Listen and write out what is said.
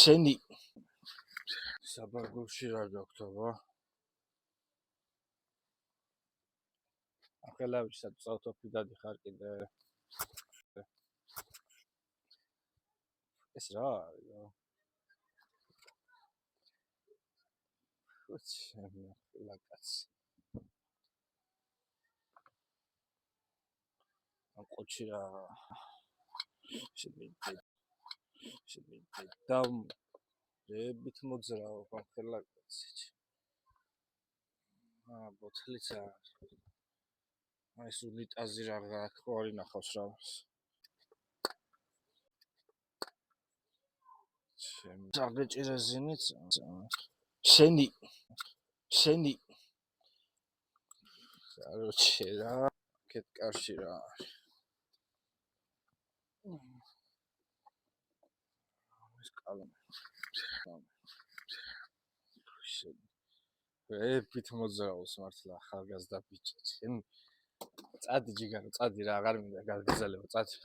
შენი საბარგულში რა გქთობა? ახალავისაც წავთოფი დადიხარ კიდე. ეს რა არის? ხუჩემი ლაკაც. ყოჩი რა. შენი და რებით მოძრაო ხალაკაცი. ბოთლიცა. აი ეს უნიტაზი რა ხوارი ნახავს რა. დაგეჭირეზინიც. შენი კაროჩე რა. კეთკარში რა. ეს კალამ. რებით მოძრაობს მართლა ახალგაზრდა ბიჭი. წადი ჯიგარო, წადი რა აღარ მინდა გაგზალებო, წადი.